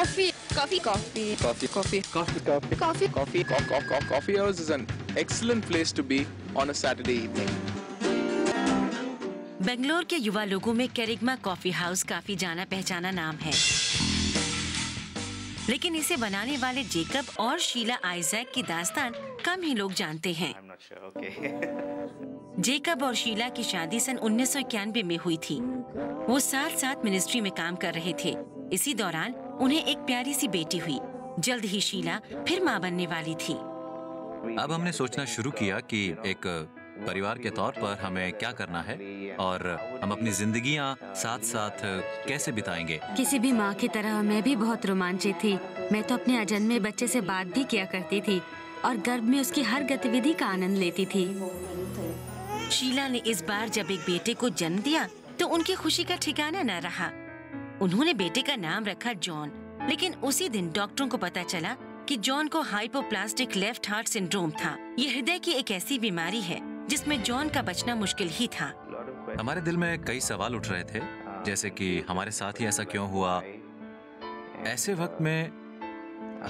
Coffee, coffee, coffee, Coffee, coffee, coffee, coffee, coffee. coffee house is an excellent place to be on a Saturday evening. Bangalore के युवा लोगों में कैरिग्मा coffee house काफी जाना पहचाना नाम है, लेकिन इसे बनाने वाले जेकब और शीला आइजैक की दास्तान कम ही लोग जानते हैं। जेकब और शीला की शादी सन 1991 में हुई थी। वो साथ साथ मिनिस्ट्री में काम कर रहे थे। इसी दौरान उन्हें एक प्यारी सी बेटी हुई। जल्द ही शीला फिर मां बनने वाली थी। अब हमने सोचना शुरू किया कि एक परिवार के तौर पर हमें क्या करना है और हम अपनी जिंदगियां साथ साथ कैसे बिताएंगे। किसी भी माँ की तरह मैं भी बहुत रोमांचित थी। मैं तो अपने अजन्मे बच्चे से बात भी किया करती थी और गर्भ में उसकी हर गतिविधि का आनंद लेती थी। शीला ने इस बार जब एक बेटे को जन्म दिया तो उनकी खुशी का ठिकाना न रहा। उन्होंने बेटे का नाम रखा जॉन, लेकिन उसी दिन डॉक्टरों को पता चला कि जॉन को हाइपोप्लास्टिक लेफ्ट हार्ट सिंड्रोम था। ये हृदय की एक ऐसी बीमारी है जिसमें जॉन का बचना मुश्किल ही था। हमारे दिल में कई सवाल उठ रहे थे, जैसे कि हमारे साथ ही ऐसा क्यों हुआ। ऐसे वक्त में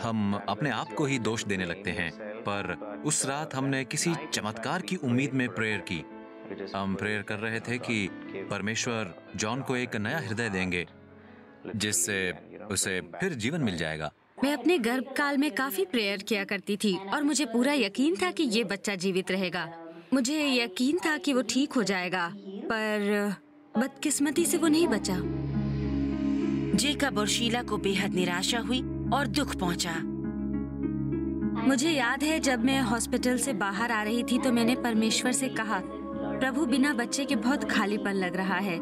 हम अपने आप को ही दोष देने लगते हैं, पर उस रात हमने किसी चमत्कार की उम्मीद में प्रेयर की। हम प्रेयर कर रहे थे कि परमेश्वर जॉन को एक नया हृदय देंगे जिससे उसे फिर जीवन मिल जाएगा। मैं अपने गर्भकाल में काफी प्रेयर किया करती थी और मुझे पूरा यकीन था कि ये बच्चा जीवित रहेगा। मुझे यकीन था कि वो ठीक हो जाएगा, पर बदकिस्मती से वो नहीं बचा। जेकब और शीला को बेहद निराशा हुई और दुख पहुंचा। मुझे याद है जब मैं हॉस्पिटल से बाहर आ रही थी तो मैंने परमेश्वर से कहा, प्रभु बिना बच्चे के बहुत खालीपन लग रहा है।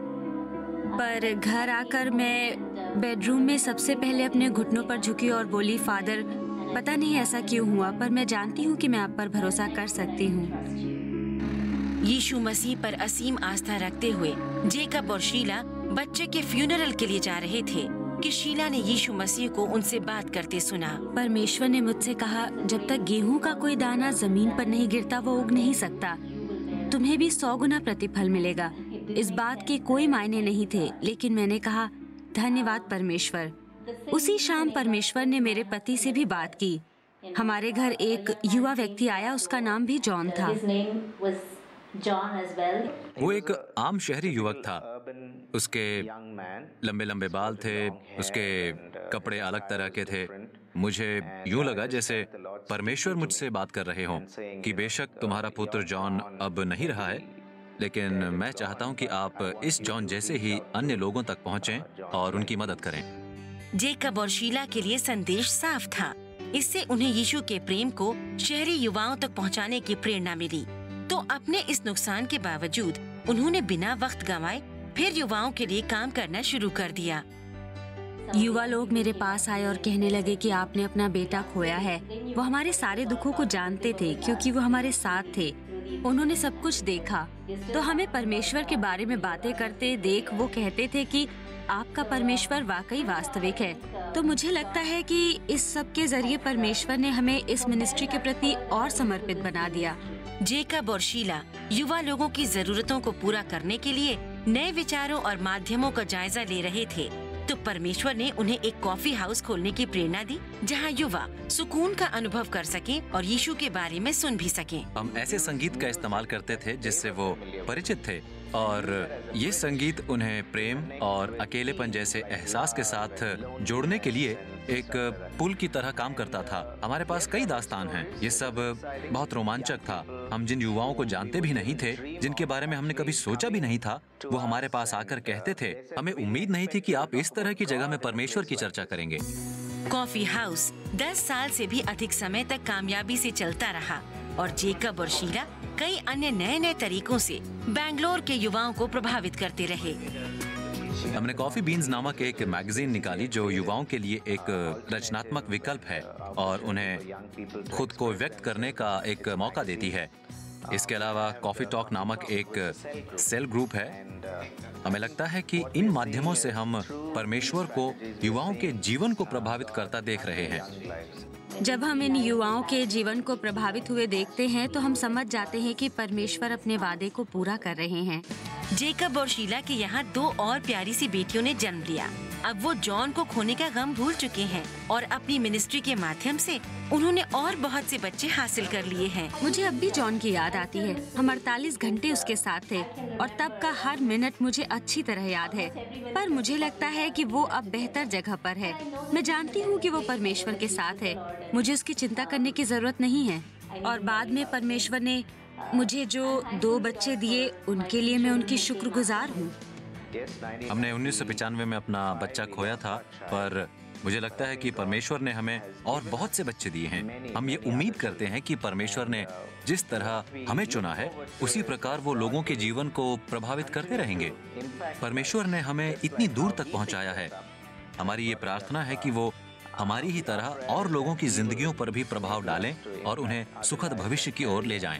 पर घर आकर मैं बेडरूम में सबसे पहले अपने घुटनों पर झुकी और बोली, फादर पता नहीं ऐसा क्यों हुआ, पर मैं जानती हूँ कि मैं आप पर भरोसा कर सकती हूँ। यीशु मसीह पर असीम आस्था रखते हुए जेकब और शीला बच्चे के फ्यूनरल के लिए जा रहे थे कि शीला ने यीशु मसीह को उनसे बात करते सुना। परमेश्वर ने मुझसे कहा, जब तक गेहूं का कोई दाना जमीन पर नहीं गिरता वो उग नहीं सकता। तुम्हें भी 100 गुना प्रतिफल मिलेगा। इस बात के कोई मायने नहीं थे, लेकिन मैंने कहा धन्यवाद परमेश्वर। उसी शाम परमेश्वर ने मेरे पति से भी बात की। हमारे घर एक युवा व्यक्ति आया, उसका नाम भी जॉन था। वो एक आम शहरी युवक था। उसके लंबे लंबे बाल थे, उसके कपड़े अलग तरह के थे। मुझे यूं लगा जैसे परमेश्वर मुझसे बात कर रहे हों कि बेशक तुम्हारा पुत्र जॉन अब नहीं रहा है, लेकिन मैं चाहता हूं कि आप इस जॉन जैसे ही अन्य लोगों तक पहुंचें और उनकी मदद करें। जेकब और शीला के लिए संदेश साफ था। इससे उन्हें यीशु के प्रेम को शहरी युवाओं तक पहुंचाने की प्रेरणा मिली। तो अपने इस नुकसान के बावजूद उन्होंने बिना वक्त गंवाए फिर युवाओं के लिए काम करना शुरू कर दिया। युवा लोग मेरे पास आए और कहने लगे कि आपने अपना बेटा खोया है। वो हमारे सारे दुखों को जानते थे क्योंकि वो हमारे साथ थे। उन्होंने सब कुछ देखा। तो हमें परमेश्वर के बारे में बातें करते देख वो कहते थे कि आपका परमेश्वर वाकई वास्तविक है। तो मुझे लगता है कि इस सब के जरिए परमेश्वर ने हमें इस मिनिस्ट्री के प्रति और समर्पित बना दिया। जेकब और शीला युवा लोगों की जरूरतों को पूरा करने के लिए नए विचारों और माध्यमों का जायजा ले रहे थे। तो परमेश्वर ने उन्हें एक कॉफी हाउस खोलने की प्रेरणा दी जहां युवा सुकून का अनुभव कर सके और यीशु के बारे में सुन भी सके। हम ऐसे संगीत का इस्तेमाल करते थे जिससे वो परिचित थे और ये संगीत उन्हें प्रेम और अकेलेपन जैसे एहसास के साथ जोड़ने के लिए एक पुल की तरह काम करता था। हमारे पास कई दास्तान हैं। ये सब बहुत रोमांचक था। हम जिन युवाओं को जानते भी नहीं थे, जिनके बारे में हमने कभी सोचा भी नहीं था, वो हमारे पास आकर कहते थे, हमें उम्मीद नहीं थी कि आप इस तरह की जगह में परमेश्वर की चर्चा करेंगे। कॉफी हाउस 10 साल से भी अधिक समय तक कामयाबी से चलता रहा और जेकब और शीला कई अन्य नए नए तरीकों से बेंगलोर के युवाओं को प्रभावित करते रहे। हमने कॉफी बीन्स नामक एक मैगजीन निकाली जो युवाओं के लिए एक रचनात्मक विकल्प है और उन्हें खुद को व्यक्त करने का एक मौका देती है। इसके अलावा कॉफी टॉक नामक एक सेल ग्रुप है। हमें लगता है कि इन माध्यमों से हम परमेश्वर को युवाओं के जीवन को प्रभावित करता देख रहे हैं। जब हम इन युवाओं के जीवन को प्रभावित हुए देखते हैं तो हम समझ जाते हैं कि परमेश्वर अपने वादे को पूरा कर रहे हैं। जेकब और शीला के यहाँ 2 और प्यारी सी बेटियों ने जन्म लिया। अब वो जॉन को खोने का गम भूल चुके हैं और अपनी मिनिस्ट्री के माध्यम से उन्होंने और बहुत से बच्चे हासिल कर लिए हैं। मुझे अब भी जॉन की याद आती है। हम 48 घंटे उसके साथ थे और तब का हर मिनट मुझे अच्छी तरह याद है। पर मुझे लगता है कि वो अब बेहतर जगह पर है। मैं जानती हूँ कि वो परमेश्वर के साथ है। मुझे उसकी चिंता करने की जरूरत नहीं है। और बाद में परमेश्वर ने मुझे जो 2 बच्चे दिए, उनके लिए मैं उनकी शुक्रगुजार हूँ। हमने 1995 में अपना बच्चा खोया था, पर मुझे लगता है कि परमेश्वर ने हमें और बहुत से बच्चे दिए हैं। हम ये उम्मीद करते हैं कि परमेश्वर ने जिस तरह हमें चुना है, उसी प्रकार वो लोगों के जीवन को प्रभावित करते रहेंगे। परमेश्वर ने हमें इतनी दूर तक पहुंचाया है। हमारी ये प्रार्थना है कि वो हमारी ही तरह और लोगों की जिंदगियों पर भी प्रभाव डालें और उन्हें सुखद भविष्य की ओर ले जाएं।